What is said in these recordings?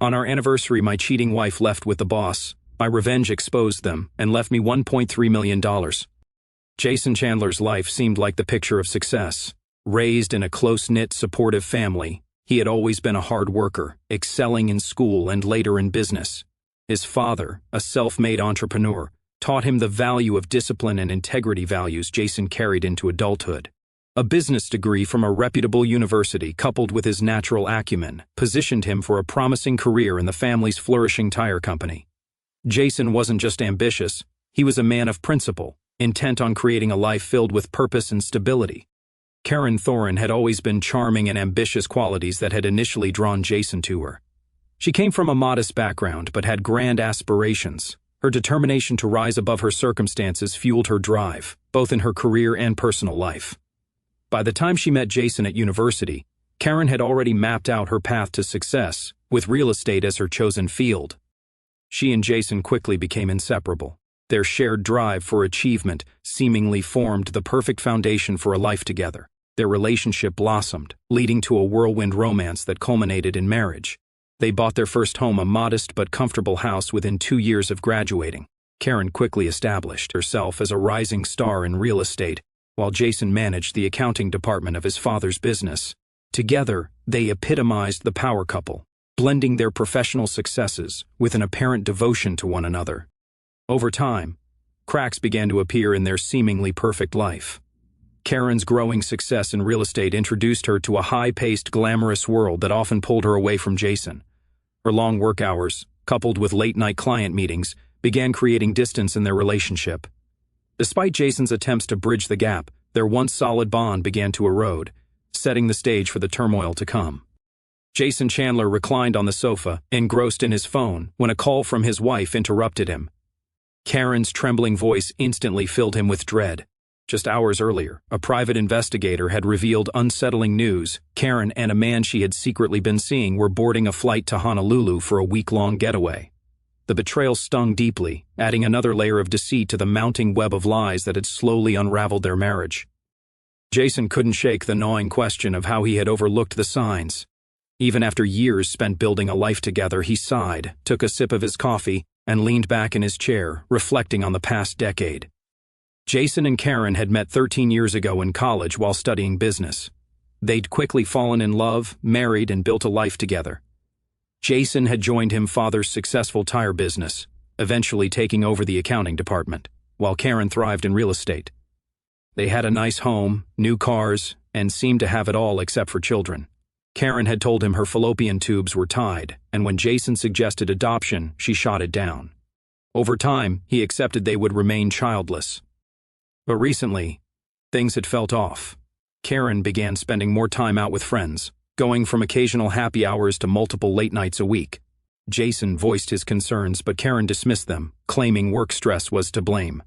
On our anniversary, my cheating wife left with the boss. My revenge exposed them and left me $1.3 million. Jason Chandler's life seemed like the picture of success. Raised in a close-knit, supportive family, he had always been a hard worker, excelling in school and later in business. His father, a self-made entrepreneur, taught him the value of discipline and integrity, values Jason carried into adulthood. A business degree from a reputable university, coupled with his natural acumen, positioned him for a promising career in the family's flourishing tire company. Jason wasn't just ambitious, he was a man of principle, intent on creating a life filled with purpose and stability. Karen Thoren had always been charming and ambitious, qualities that had initially drawn Jason to her. She came from a modest background but had grand aspirations. Her determination to rise above her circumstances fueled her drive, both in her career and personal life. By the time she met Jason at university, Karen had already mapped out her path to success, with real estate as her chosen field. She and Jason quickly became inseparable. Their shared drive for achievement seemingly formed the perfect foundation for a life together. Their relationship blossomed, leading to a whirlwind romance that culminated in marriage. They bought their first home, a modest but comfortable house, within 2 years of graduating. Karen quickly established herself as a rising star in real estate, while Jason managed the accounting department of his father's business. Together, they epitomized the power couple, blending their professional successes with an apparent devotion to one another. Over time, cracks began to appear in their seemingly perfect life. Karen's growing success in real estate introduced her to a high-paced, glamorous world that often pulled her away from Jason. Her long work hours, coupled with late-night client meetings, began creating distance in their relationship. Despite Jason's attempts to bridge the gap, their once solid bond began to erode, setting the stage for the turmoil to come. Jason Chandler reclined on the sofa, engrossed in his phone, when a call from his wife interrupted him. Karen's trembling voice instantly filled him with dread. Just hours earlier, a private investigator had revealed unsettling news. Karen and a man she had secretly been seeing were boarding a flight to Honolulu for a week-long getaway. The betrayal stung deeply, adding another layer of deceit to the mounting web of lies that had slowly unraveled their marriage. Jason couldn't shake the gnawing question of how he had overlooked the signs. Even after years spent building a life together, he sighed, took a sip of his coffee, and leaned back in his chair, reflecting on the past decade. Jason and Karen had met 13 years ago in college while studying business. They'd quickly fallen in love, married, and built a life together. Jason had joined his father's successful tire business, eventually taking over the accounting department, while Karen thrived in real estate. They had a nice home, new cars, and seemed to have it all except for children. Karen had told him her fallopian tubes were tied, and when Jason suggested adoption, she shot it down. Over time, he accepted they would remain childless. But recently, things had felt off. Karen began spending more time out with friends, going from occasional happy hours to multiple late nights a week. Jason voiced his concerns, but Karen dismissed them, claiming work stress was to blame.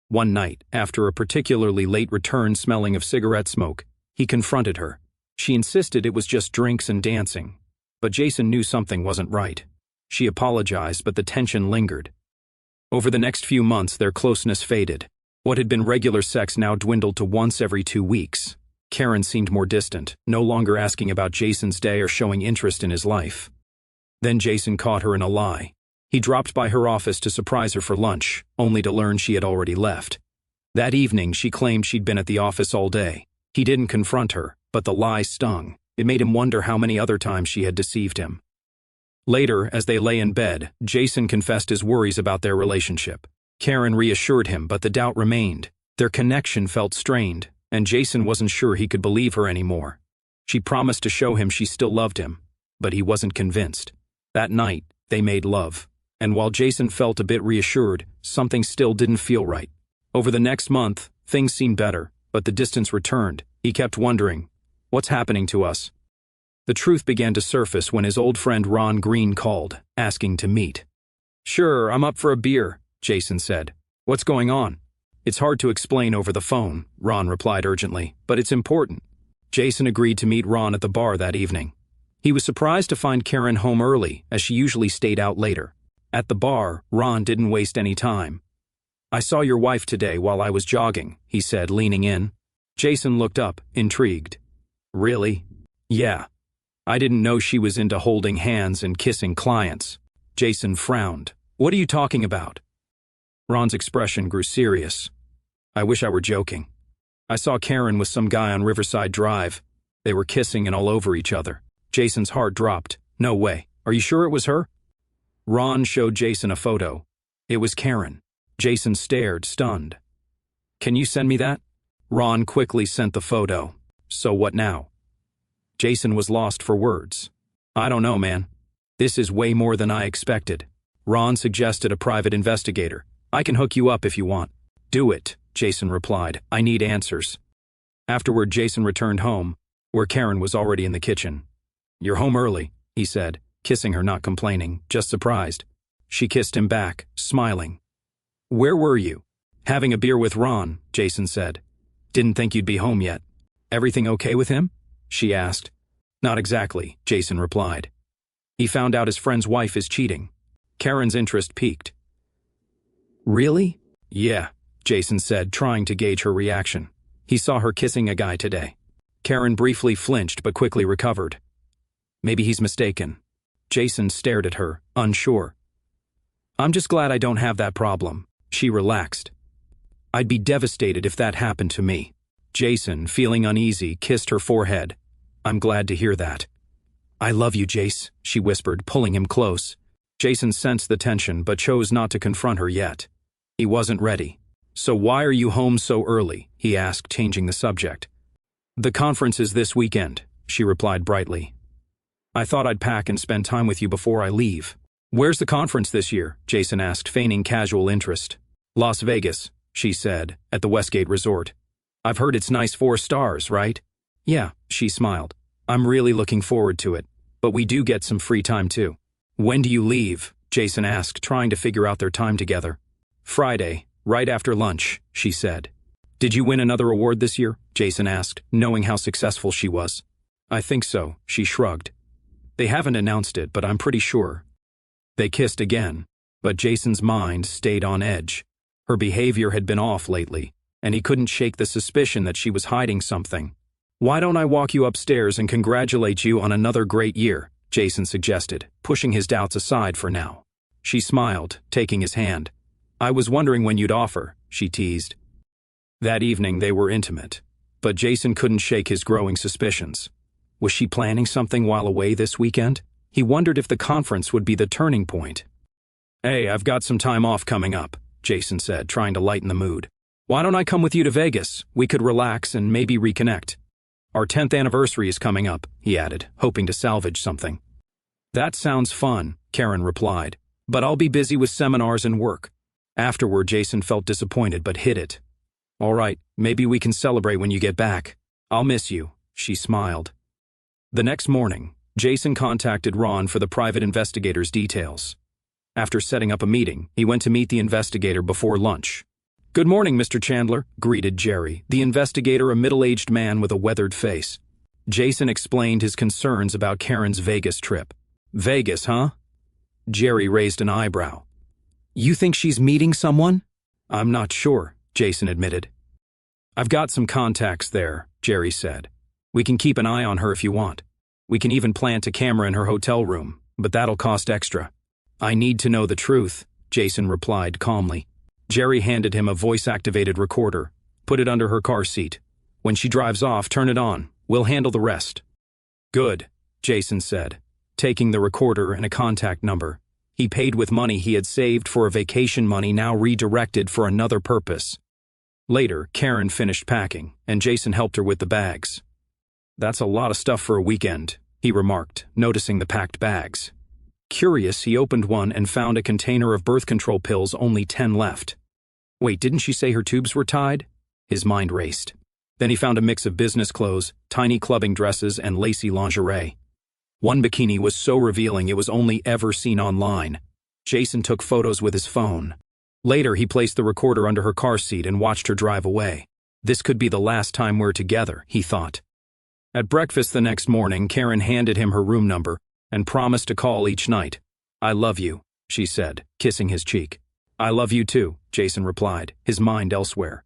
One night, after a particularly late return smelling of cigarette smoke, he confronted her. She insisted it was just drinks and dancing, but Jason knew something wasn't right. She apologized, but the tension lingered. Over the next few months, their closeness faded. What had been regular sex now dwindled to once every 2 weeks. Karen seemed more distant, no longer asking about Jason's day or showing interest in his life. Then Jason caught her in a lie. He dropped by her office to surprise her for lunch, only to learn she had already left. That evening, she claimed she'd been at the office all day. He didn't confront her, but the lie stung. It made him wonder how many other times she had deceived him. Later, as they lay in bed, Jason confessed his worries about their relationship. Karen reassured him, but the doubt remained. Their connection felt strained, and Jason wasn't sure he could believe her anymore. She promised to show him she still loved him, but he wasn't convinced. That night, they made love, and while Jason felt a bit reassured, something still didn't feel right. Over the next month, things seemed better, but the distance returned. He kept wondering, what's happening to us? The truth began to surface when his old friend Ron Green called, asking to meet. "Sure, I'm up for a beer," Jason said. "What's going on?" "It's hard to explain over the phone," Ron replied urgently, "but it's important." Jason agreed to meet Ron at the bar that evening. He was surprised to find Karen home early, as she usually stayed out later. At the bar, Ron didn't waste any time. "I saw your wife today while I was jogging," he said, leaning in. Jason looked up, intrigued. "Really?" "Yeah. I didn't know she was into holding hands and kissing clients. Jason frowned. What are you talking about? Ron's expression grew serious. I wish I were joking. I saw Karen with some guy on Riverside Drive. They were kissing and all over each other. Jason's heart dropped. No way. Are you sure it was her? Ron showed Jason a photo. It was Karen. Jason stared, stunned. Can you send me that? Ron quickly sent the photo. So what now? Jason was lost for words. I don't know, man. This is way more than I expected. Ron suggested a private investigator. I can hook you up if you want. Do it, Jason replied. I need answers. Afterward, Jason returned home, where Karen was already in the kitchen. You're home early, he said, kissing her, not complaining, just surprised. She kissed him back, smiling. Where were you? Having a beer with Ron, Jason said. Didn't think you'd be home yet. Everything okay with him? She asked. Not exactly, Jason replied. He found out his friend's wife is cheating. Karen's interest peaked. Really? Yeah, Jason said, trying to gauge her reaction. He saw her kissing a guy today. Karen briefly flinched but quickly recovered. Maybe he's mistaken. Jason stared at her, unsure. I'm just glad I don't have that problem. She relaxed. I'd be devastated if that happened to me. Jason, feeling uneasy, kissed her forehead. I'm glad to hear that. I love you, Jace, she whispered, pulling him close. Jason sensed the tension but chose not to confront her yet. He wasn't ready. So why are you home so early? He asked, changing the subject. The conference is this weekend, she replied brightly. I thought I'd pack and spend time with you before I leave. Where's the conference this year? Jason asked, feigning casual interest. Las Vegas, she said, at the Westgate Resort. I've heard it's nice 4 stars, right? Yeah, she smiled. I'm really looking forward to it, but we do get some free time too. When do you leave? Jason asked, trying to figure out their time together. Friday, right after lunch, she said. Did you win another award this year? Jason asked, knowing how successful she was. I think so, she shrugged. They haven't announced it, but I'm pretty sure. They kissed again, but Jason's mind stayed on edge. Her behavior had been off lately, and he couldn't shake the suspicion that she was hiding something. Why don't I walk you upstairs and congratulate you on another great year? Jason suggested, pushing his doubts aside for now. She smiled, taking his hand. I was wondering when you'd offer, she teased. That evening they were intimate, but Jason couldn't shake his growing suspicions. Was she planning something while away this weekend? He wondered if the conference would be the turning point. Hey, I've got some time off coming up, Jason said, trying to lighten the mood. Why don't I come with you to Vegas? We could relax and maybe reconnect. Our 10th anniversary is coming up, he added, hoping to salvage something. That sounds fun, Karen replied, but I'll be busy with seminars and work. Afterward, Jason felt disappointed but hid it. All right, maybe we can celebrate when you get back. I'll miss you, she smiled. The next morning, Jason contacted Ron for the private investigator's details. After setting up a meeting, he went to meet the investigator before lunch. Good morning, Mr. Chandler, greeted Jerry, the investigator, a middle-aged man with a weathered face. Jason explained his concerns about Karen's Vegas trip. Vegas, huh? Jerry raised an eyebrow. You think she's meeting someone? I'm not sure, Jason admitted. I've got some contacts there, Jerry said. We can keep an eye on her if you want. We can even plant a camera in her hotel room, but that'll cost extra. I need to know the truth, Jason replied calmly. Jerry handed him a voice-activated recorder. Put it under her car seat. When she drives off, turn it on. We'll handle the rest. Good, Jason said, taking the recorder and a contact number. He paid with money he had saved for a vacation, money now redirected for another purpose. Later, Karen finished packing, and Jason helped her with the bags. That's a lot of stuff for a weekend, he remarked, noticing the packed bags. Curious, he opened one and found a container of birth control pills, only 10 left. Wait, didn't she say her tubes were tied? His mind raced. Then he found a mix of business clothes, tiny clubbing dresses, and lacy lingerie. One bikini was so revealing it was only ever seen online. Jason took photos with his phone. Later, he placed the recorder under her car seat and watched her drive away. This could be the last time we're together, he thought. At breakfast the next morning, Karen handed him her room number and promised to call each night. I love you, she said, kissing his cheek. I love you too, Jason replied, his mind elsewhere.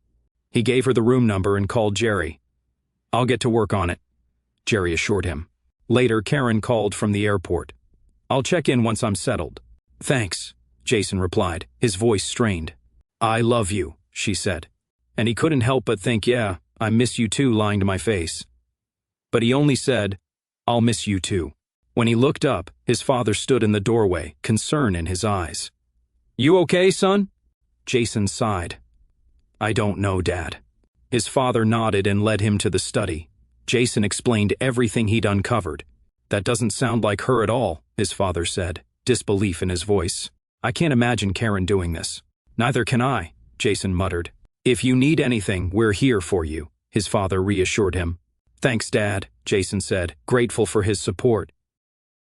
He gave her the room number and called Jerry. I'll get to work on it, Jerry assured him. Later, Karen called from the airport. "I'll check in once I'm settled." "Thanks," Jason replied, his voice strained. "I love you," she said. And he couldn't help but think, yeah, I miss you too, lying to my face. But he only said, "I'll miss you too." When he looked up, his father stood in the doorway, concern in his eyes. "You okay, son?" Jason sighed. "I don't know, Dad." His father nodded and led him to the study. Jason explained everything he'd uncovered. "That doesn't sound like her at all," his father said, disbelief in his voice. "I can't imagine Karen doing this." "Neither can I," Jason muttered. "If you need anything, we're here for you," his father reassured him. "Thanks, Dad," Jason said, grateful for his support.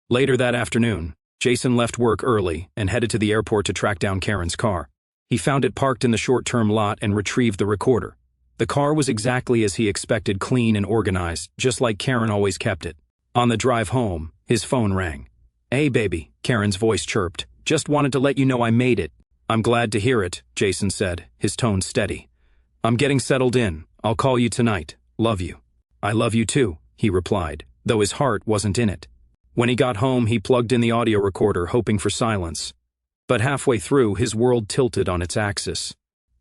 Later that afternoon, Jason left work early and headed to the airport to track down Karen's car. He found it parked in the short-term lot and retrieved the recorder. The car was exactly as he expected, clean and organized, just like Karen always kept it. On the drive home, his phone rang. "Hey, baby," Karen's voice chirped. "Just wanted to let you know I made it." "I'm glad to hear it," Jason said, his tone steady. "I'm getting settled in. I'll call you tonight. Love you." "I love you too," he replied, though his heart wasn't in it. When he got home, he plugged in the audio recorder, hoping for silence. But halfway through, his world tilted on its axis.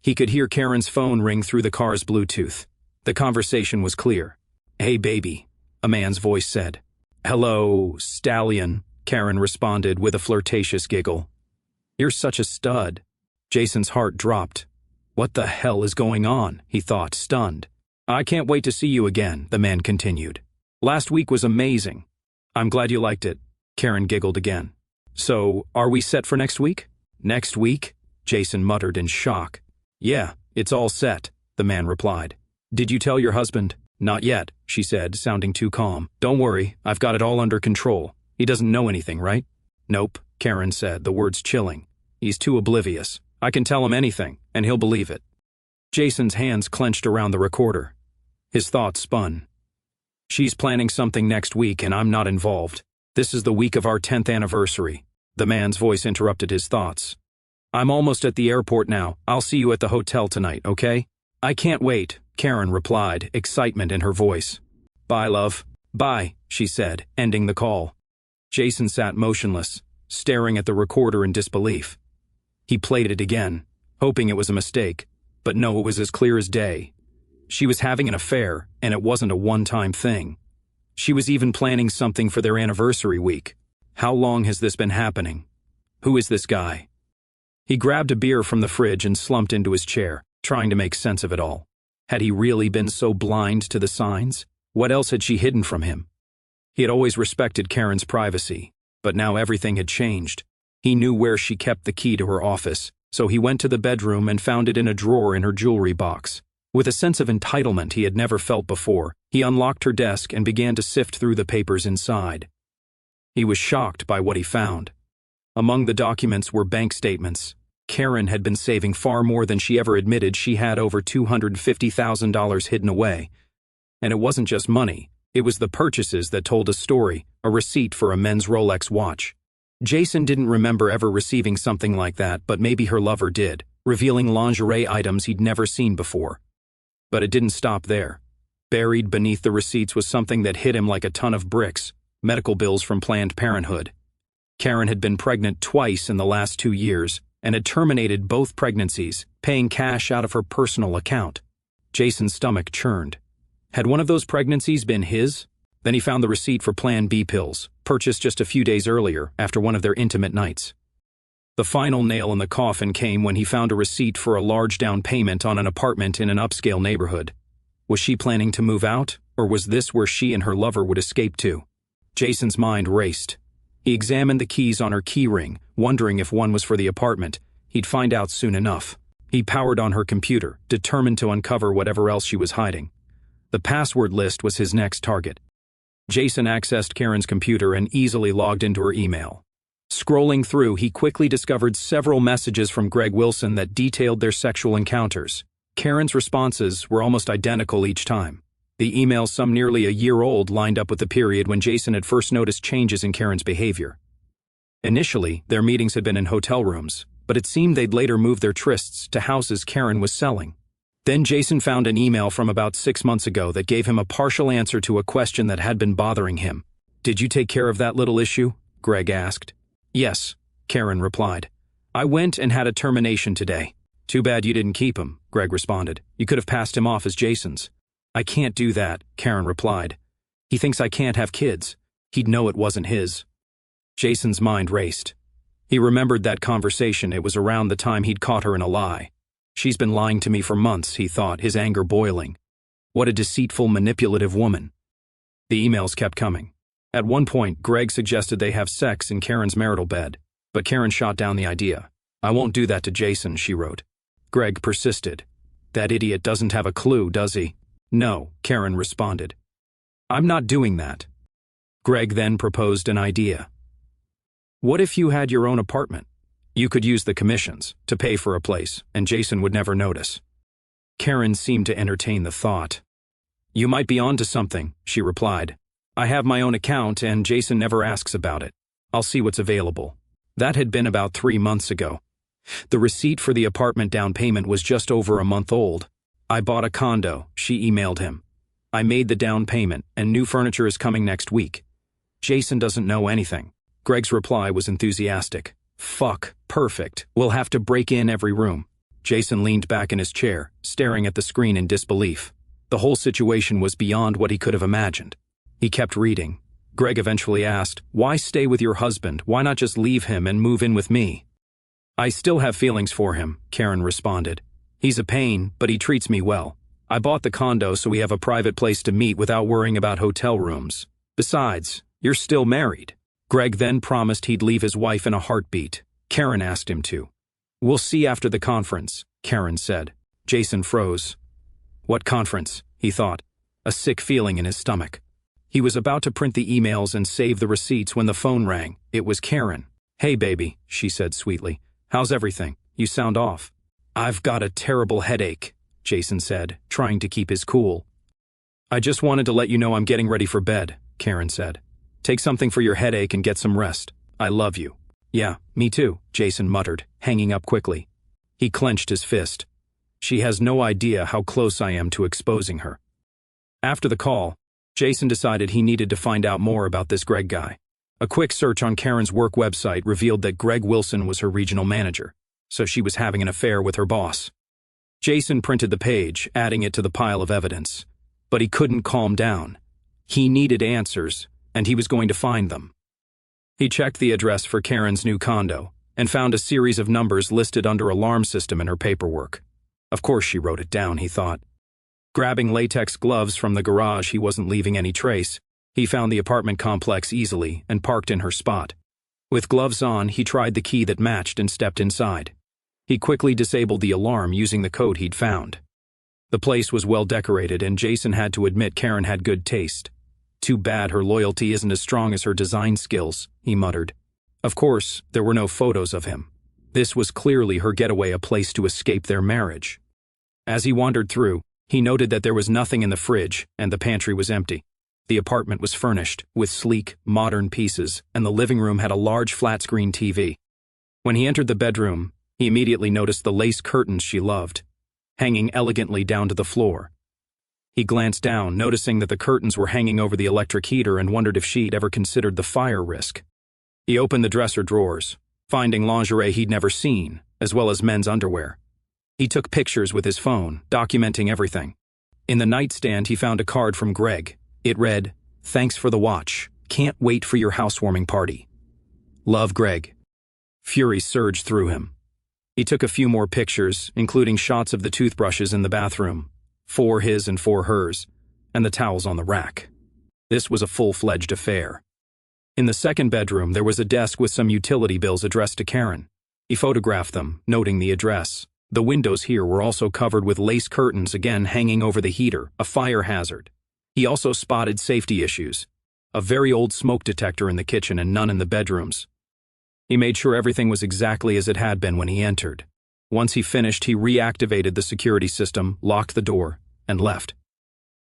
He could hear Karen's phone ring through the car's Bluetooth. The conversation was clear. "Hey, baby," a man's voice said. "Hello, stallion," Karen responded with a flirtatious giggle. "You're such a stud." Jason's heart dropped. What the hell is going on, he thought, stunned. "I can't wait to see you again," the man continued. "Last week was amazing." "I'm glad you liked it," Karen giggled again. "So, are we set for next week?" "Next week?" Jason muttered in shock. "Yeah, it's all set," the man replied. "Did you tell your husband?" "Not yet," she said, sounding too calm. "Don't worry, I've got it all under control. He doesn't know anything, right?" "Nope," Karen said, the words chilling. "He's too oblivious. I can tell him anything, and he'll believe it." Jason's hands clenched around the recorder. His thoughts spun. "She's planning something next week, and I'm not involved. This is the week of our 10th anniversary." The man's voice interrupted his thoughts. "I'm almost at the airport now. I'll see you at the hotel tonight, okay?" "I can't wait," Karen replied, excitement in her voice. "Bye, love." "Bye," she said, ending the call. Jason sat motionless, staring at the recorder in disbelief. He played it again, hoping it was a mistake, but no, it was as clear as day. She was having an affair, and it wasn't a one-time thing. She was even planning something for their anniversary week. How long has this been happening? Who is this guy? He grabbed a beer from the fridge and slumped into his chair, trying to make sense of it all. Had he really been so blind to the signs? What else had she hidden from him? He had always respected Karen's privacy, but now everything had changed. He knew where she kept the key to her office, so he went to the bedroom and found it in a drawer in her jewelry box. With a sense of entitlement he had never felt before, he unlocked her desk and began to sift through the papers inside. He was shocked by what he found. Among the documents were bank statements. Karen had been saving far more than she ever admitted. She had over $250,000 hidden away. And it wasn't just money. It was the purchases that told a story, a receipt for a men's Rolex watch. Jason didn't remember ever receiving something like that, but maybe her lover did, revealing lingerie items he'd never seen before. But it didn't stop there. Buried beneath the receipts was something that hit him like a ton of bricks: medical bills from Planned Parenthood. Karen had been pregnant twice in the last 2 years and had terminated both pregnancies, paying cash out of her personal account. Jason's stomach churned. Had one of those pregnancies been his? Then he found the receipt for Plan B pills, purchased just a few days earlier after one of their intimate nights. The final nail in the coffin came when he found a receipt for a large down payment on an apartment in an upscale neighborhood. Was she planning to move out, or was this where she and her lover would escape to? Jason's mind raced. He examined the keys on her keyring, wondering if one was for the apartment. He'd find out soon enough. He powered on her computer, determined to uncover whatever else she was hiding. The password list was his next target. Jason accessed Karen's computer and easily logged into her email. Scrolling through, he quickly discovered several messages from Greg Wilson that detailed their sexual encounters. Karen's responses were almost identical each time. The emails, some nearly a year old, lined up with the period when Jason had first noticed changes in Karen's behavior. Initially, their meetings had been in hotel rooms, but it seemed they'd later moved their trysts to houses Karen was selling. Then Jason found an email from about 6 months ago that gave him a partial answer to a question that had been bothering him. Did you take care of that little issue? Greg asked. Yes, Karen replied. I went and had a termination today. Too bad you didn't keep him, Greg responded. You could have passed him off as Jason's. I can't do that, Karen replied. He thinks I can't have kids. He'd know it wasn't his. Jason's mind raced. He remembered that conversation. It was around the time he'd caught her in a lie. She's been lying to me for months, he thought, his anger boiling. What a deceitful, manipulative woman. The emails kept coming. At one point, Greg suggested they have sex in Karen's marital bed, but Karen shot down the idea. I won't do that to Jason, she wrote. Greg persisted. That idiot doesn't have a clue, does he? No, Karen responded. I'm not doing that. Greg then proposed an idea. What if you had your own apartment? You could use the commissions to pay for a place, and Jason would never notice. Karen seemed to entertain the thought. You might be onto something, she replied. I have my own account, and Jason never asks about it. I'll see what's available. That had been about 3 months ago. The receipt for the apartment down payment was just over a month old. I bought a condo, she emailed him. I made the down payment, and new furniture is coming next week. Jason doesn't know anything. Greg's reply was enthusiastic. Fuck, perfect. We'll have to break in every room. Jason leaned back in his chair, staring at the screen in disbelief. The whole situation was beyond what he could have imagined. He kept reading. Greg eventually asked, why stay with your husband? Why not just leave him and move in with me? I still have feelings for him, Karen responded. He's a pain, but he treats me well. I bought the condo so we have a private place to meet without worrying about hotel rooms. Besides, you're still married. Greg then promised he'd leave his wife in a heartbeat. Karen asked him to. We'll see after the conference, Karen said. Jason froze. What conference? He thought, a sick feeling in his stomach. He was about to print the emails and save the receipts when the phone rang. It was Karen. Hey, baby, she said sweetly. How's everything? You sound off. I've got a terrible headache, Jason said, trying to keep his cool. I just wanted to let you know I'm getting ready for bed, Karen said. Take something for your headache and get some rest. I love you. Yeah, me too, Jason muttered, hanging up quickly. He clenched his fist. She has no idea how close I am to exposing her. After the call, Jason decided he needed to find out more about this Greg guy. A quick search on Karen's work website revealed that Greg Wilson was her regional manager, so she was having an affair with her boss. Jason printed the page, adding it to the pile of evidence. But he couldn't calm down. He needed answers, and he was going to find them. He checked the address for Karen's new condo and found a series of numbers listed under alarm system in her paperwork. Of course she wrote it down, he thought. Grabbing latex gloves from the garage, he wasn't leaving any trace. He found the apartment complex easily and parked in her spot. With gloves on, he tried the key that matched and stepped inside. He quickly disabled the alarm using the code he'd found. The place was well decorated, and Jason had to admit Karen had good taste. Too bad her loyalty isn't as strong as her design skills, he muttered. Of course, there were no photos of him. This was clearly her getaway, a place to escape their marriage. As he wandered through, he noted that there was nothing in the fridge, and the pantry was empty. The apartment was furnished with sleek, modern pieces, and the living room had a large flat-screen TV. When he entered the bedroom, he immediately noticed the lace curtains she loved, hanging elegantly down to the floor. He glanced down, noticing that the curtains were hanging over the electric heater, and wondered if she'd ever considered the fire risk. He opened the dresser drawers, finding lingerie he'd never seen, as well as men's underwear. He took pictures with his phone, documenting everything. In the nightstand, he found a card from Greg. It read, "Thanks for the watch. Can't wait for your housewarming party. Love, Greg." Fury surged through him. He took a few more pictures, including shots of the toothbrushes in the bathroom, 4 his and 4 hers, and the towels on the rack. This was a full-fledged affair. In the second bedroom, there was a desk with some utility bills addressed to Karen. He photographed them, noting the address. The windows here were also covered with lace curtains, again hanging over the heater, a fire hazard. He also spotted safety issues, a very old smoke detector in the kitchen and none in the bedrooms. He made sure everything was exactly as it had been when he entered. Once he finished, he reactivated the security system, locked the door, and left.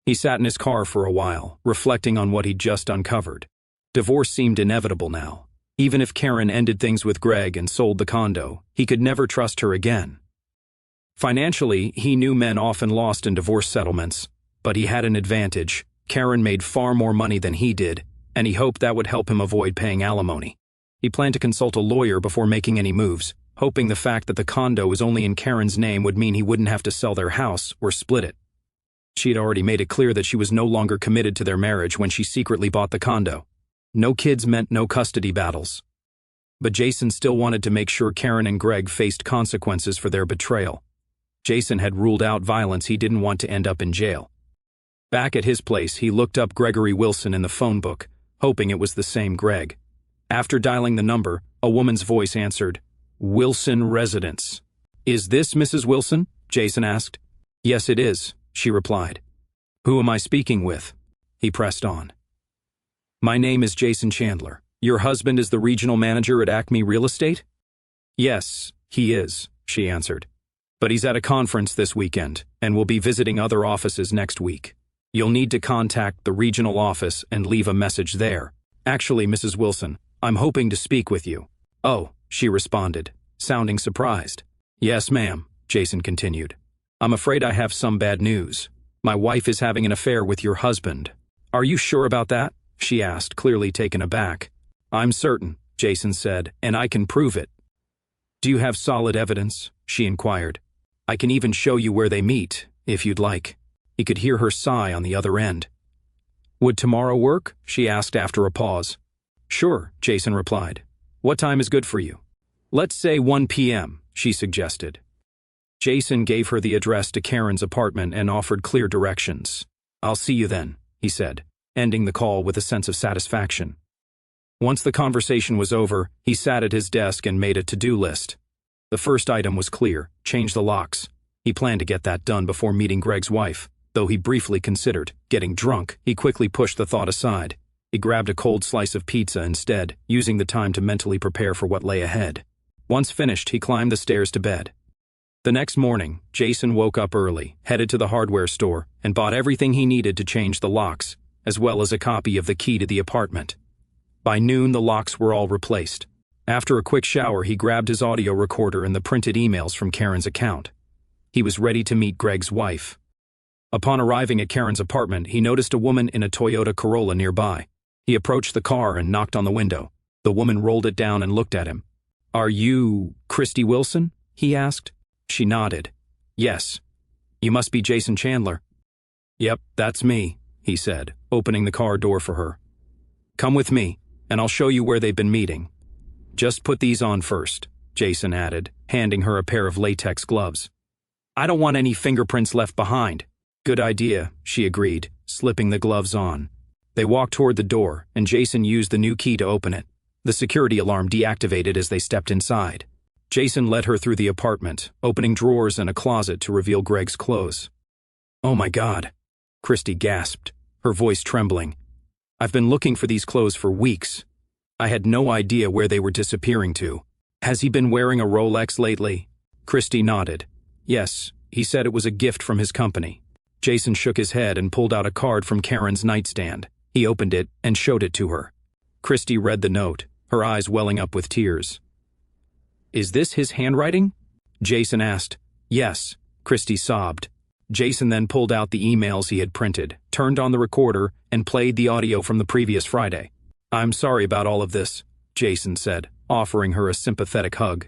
He sat in his car for a while, reflecting on what he'd just uncovered. Divorce seemed inevitable now. Even if Karen ended things with Greg and sold the condo, he could never trust her again. Financially, he knew men often lost in divorce settlements, but he had an advantage. Karen made far more money than he did, and he hoped that would help him avoid paying alimony. He planned to consult a lawyer before making any moves, hoping the fact that the condo was only in Karen's name would mean he wouldn't have to sell their house or split it. She had already made it clear that she was no longer committed to their marriage when she secretly bought the condo. No kids meant no custody battles. But Jason still wanted to make sure Karen and Greg faced consequences for their betrayal. Jason had ruled out violence. He didn't want to end up in jail. Back at his place, he looked up Gregory Wilson in the phone book, hoping it was the same Greg. After dialing the number, a woman's voice answered, "Wilson Residence." "Is this Mrs. Wilson?" Jason asked. "Yes, it is," she replied. "Who am I speaking with?" He pressed on. "My name is Jason Chandler. Your husband is the regional manager at Acme Real Estate?" "Yes, he is," she answered. "But he's at a conference this weekend and will be visiting other offices next week. You'll need to contact the regional office and leave a message there. Actually, Mrs. Wilson, I'm hoping to speak with you." "Oh," she responded, sounding surprised. "Yes, ma'am," Jason continued. "I'm afraid I have some bad news. My wife is having an affair with your husband." "Are you sure about that?" she asked, clearly taken aback. "I'm certain," Jason said, "and I can prove it." "Do you have solid evidence?" she inquired. "I can even show you where they meet, if you'd like." He could hear her sigh on the other end. "Would tomorrow work?" she asked after a pause. "Sure," Jason replied. "What time is good for you?" "Let's say 1 p.m., she suggested. Jason gave her the address to Karen's apartment and offered clear directions. "I'll see you then," he said, ending the call with a sense of satisfaction. Once the conversation was over, he sat at his desk and made a to-do list. The first item was clear: change the locks. He planned to get that done before meeting Greg's wife. Though he briefly considered getting drunk, he quickly pushed the thought aside. He grabbed a cold slice of pizza instead, using the time to mentally prepare for what lay ahead. Once finished, he climbed the stairs to bed. The next morning, Jason woke up early, headed to the hardware store, and bought everything he needed to change the locks, as well as a copy of the key to the apartment. By noon, the locks were all replaced. After a quick shower, he grabbed his audio recorder and the printed emails from Karen's account. He was ready to meet Greg's wife. Upon arriving at Karen's apartment, he noticed a woman in a Toyota Corolla nearby. He approached the car and knocked on the window. The woman rolled it down and looked at him. "Are you Christy Wilson?" he asked. She nodded. "Yes." "You must be Jason Chandler." "Yep, that's me," he said, opening the car door for her. "Come with me, and I'll show you where they've been meeting. Just put these on first," Jason added, handing her a pair of latex gloves. "I don't want any fingerprints left behind." "Good idea," she agreed, slipping the gloves on. They walked toward the door, and Jason used the new key to open it. The security alarm deactivated as they stepped inside. Jason led her through the apartment, opening drawers and a closet to reveal Greg's clothes. "Oh my God," Christy gasped, her voice trembling. "I've been looking for these clothes for weeks. I had no idea where they were disappearing to. Has he been wearing a Rolex lately?" Christy nodded. "Yes, he said it was a gift from his company." Jason shook his head and pulled out a card from Karen's nightstand. He opened it and showed it to her. Christy read the note, her eyes welling up with tears. "Is this his handwriting?" Jason asked. "Yes," Christy sobbed. Jason then pulled out the emails he had printed, turned on the recorder, and played the audio from the previous Friday. "I'm sorry about all of this," Jason said, offering her a sympathetic hug.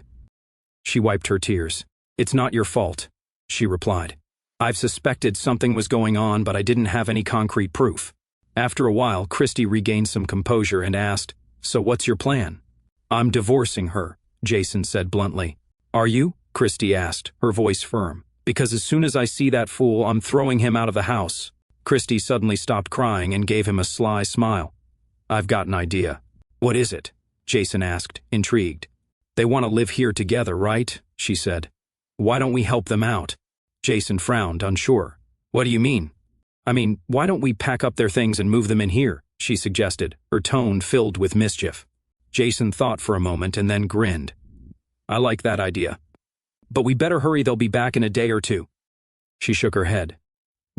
She wiped her tears. "It's not your fault," she replied. "I've suspected something was going on, but I didn't have any concrete proof." After a while, Christy regained some composure and asked, "So what's your plan?" "I'm divorcing her," Jason said bluntly. "Are you?" Christy asked, her voice firm. "Because as soon as I see that fool, I'm throwing him out of the house." Christy suddenly stopped crying and gave him a sly smile. "I've got an idea." "What is it?" Jason asked, intrigued. "They want to live here together, right?" she said. "Why don't we help them out?" Jason frowned, unsure. "What do you mean?" "I mean, why don't we pack up their things and move them in here?" she suggested, her tone filled with mischief. Jason thought for a moment and then grinned. "I like that idea. But we better hurry, they'll be back in a day or two." She shook her head.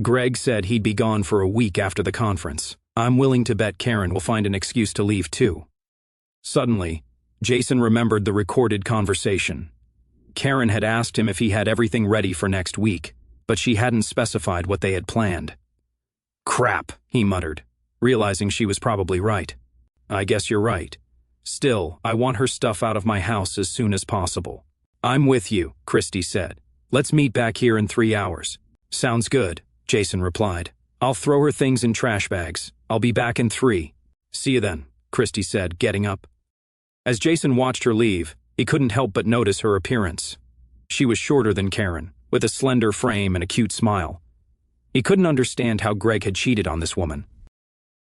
"Greg said he'd be gone for a week after the conference. I'm willing to bet Karen will find an excuse to leave too." Suddenly, Jason remembered the recorded conversation. Karen had asked him if he had everything ready for next week, but she hadn't specified what they had planned. "Crap," he muttered. realizing she was probably right. I guess you're right. Still, I want her stuff out of my house as soon as possible. I'm with you, Christy said. Let's meet back here in 3 hours. Sounds good, Jason replied. I'll throw her things in trash bags. I'll be back in 3. See you then, Christy said, getting up. As Jason watched her leave, he couldn't help but notice her appearance. She was shorter than Karen, with a slender frame and a cute smile. He couldn't understand how Greg had cheated on this woman.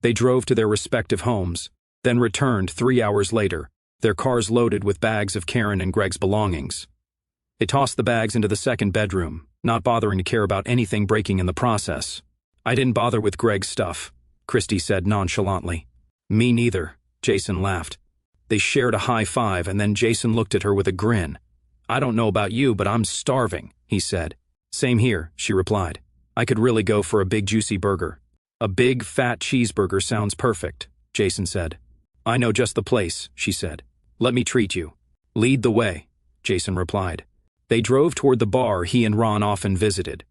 They drove to their respective homes, then returned 3 hours later, their cars loaded with bags of Karen and Greg's belongings. They tossed the bags into the second bedroom, not bothering to care about anything breaking in the process. I didn't bother with Greg's stuff, Christy said nonchalantly. Me neither, Jason laughed. They shared a high five and then Jason looked at her with a grin. I don't know about you, but I'm starving, he said. Same here, she replied. I could really go for a big juicy burger. A big fat cheeseburger sounds perfect, Jason said. I know just the place, she said. Let me treat you. Lead the way, Jason replied. They drove toward the bar he and Ron often visited.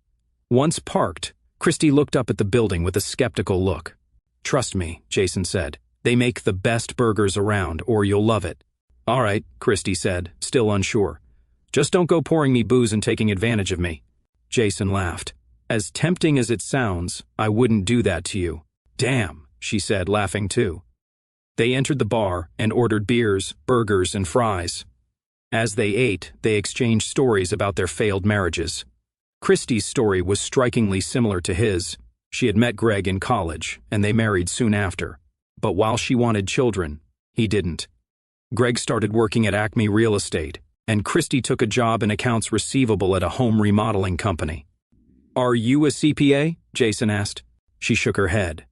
Once parked, Christy looked up at the building with a skeptical look. Trust me, Jason said. They make the best burgers around, or you'll love it. All right, Christy said, still unsure. Just don't go pouring me booze and taking advantage of me. Jason laughed. As tempting as it sounds, I wouldn't do that to you. Damn, she said, laughing too. They entered the bar and ordered beers, burgers, and fries. As they ate, they exchanged stories about their failed marriages. Christy's story was strikingly similar to his. She had met Greg in college, and they married soon after. But while she wanted children, he didn't. Greg started working at Acme Real Estate, and Christy took a job in accounts receivable at a home remodeling company. Are you a CPA? Jason asked. She shook her head.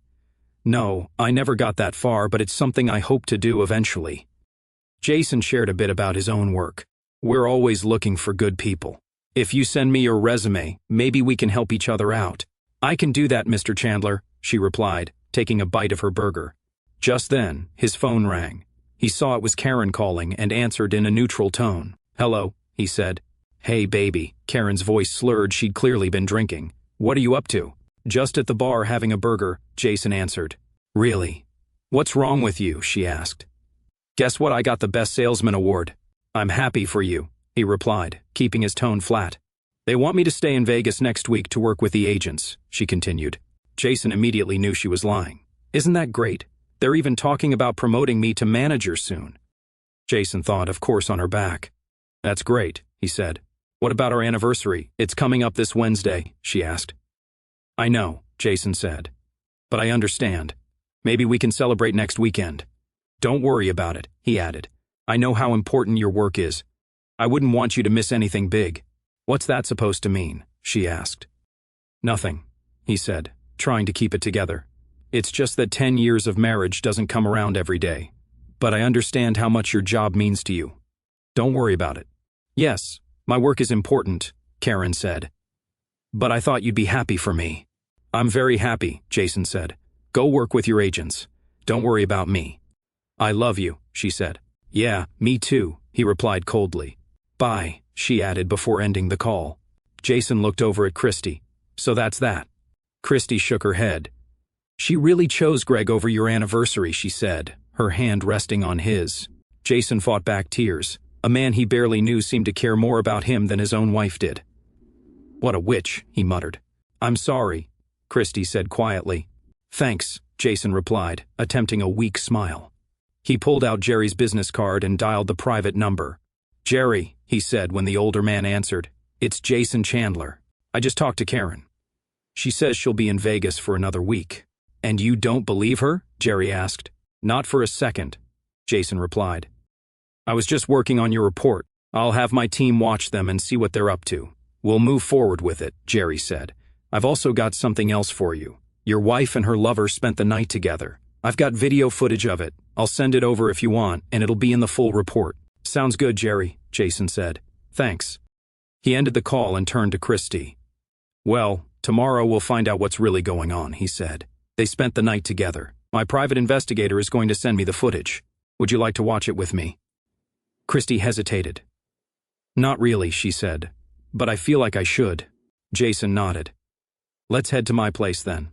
No, I never got that far, but it's something I hope to do eventually. Jason shared a bit about his own work. We're always looking for good people. If you send me your resume, maybe we can help each other out. I can do that, Mr. Chandler, she replied, taking a bite of her burger. Just then, his phone rang. He saw it was Karen calling and answered in a neutral tone. Hello, he said. Hey, baby, Karen's voice slurred. She'd clearly been drinking. What are you up to? Just at the bar having a burger, Jason answered. Really? What's wrong with you? She asked. Guess what? I got the Best Salesman award. I'm happy for you, he replied, keeping his tone flat. They want me to stay in Vegas next week to work with the agents, she continued. Jason immediately knew she was lying. Isn't that great? They're even talking about promoting me to manager soon. Jason thought, of course, on her back. That's great, he said. What about our anniversary? It's coming up this Wednesday, she asked. I know, Jason said. But I understand. Maybe we can celebrate next weekend. Don't worry about it, he added. I know how important your work is. I wouldn't want you to miss anything big. What's that supposed to mean? She asked. Nothing, he said, trying to keep it together. It's just that 10 years of marriage doesn't come around every day. But I understand how much your job means to you. Don't worry about it. Yes, my work is important, Karen said. But I thought you'd be happy for me. I'm very happy, Jason said. Go work with your agents. Don't worry about me. I love you, she said. Yeah, me too, he replied coldly. Bye, she added before ending the call. Jason looked over at Christy. So that's that. Christy shook her head. She really chose Greg over your anniversary, she said, her hand resting on his. Jason fought back tears. A man he barely knew seemed to care more about him than his own wife did. What a witch, he muttered. I'm sorry, Christy said quietly. Thanks, Jason replied, attempting a weak smile. He pulled out Jerry's business card and dialed the private number. Jerry, he said when the older man answered. It's Jason Chandler. I just talked to Karen. She says she'll be in Vegas for another week. And you don't believe her? Jerry asked. Not for a second, Jason replied. I was just working on your report. I'll have my team watch them and see what they're up to. We'll move forward with it, Jerry said. I've also got something else for you. Your wife and her lover spent the night together. I've got video footage of it. I'll send it over if you want, and it'll be in the full report. Sounds good, Jerry, Jason said. Thanks. He ended the call and turned to Christy. Well, tomorrow we'll find out what's really going on, he said. They spent the night together. My private investigator is going to send me the footage. Would you like to watch it with me? Christy hesitated. Not really, she said. But I feel like I should. Jason nodded. Let's head to my place then.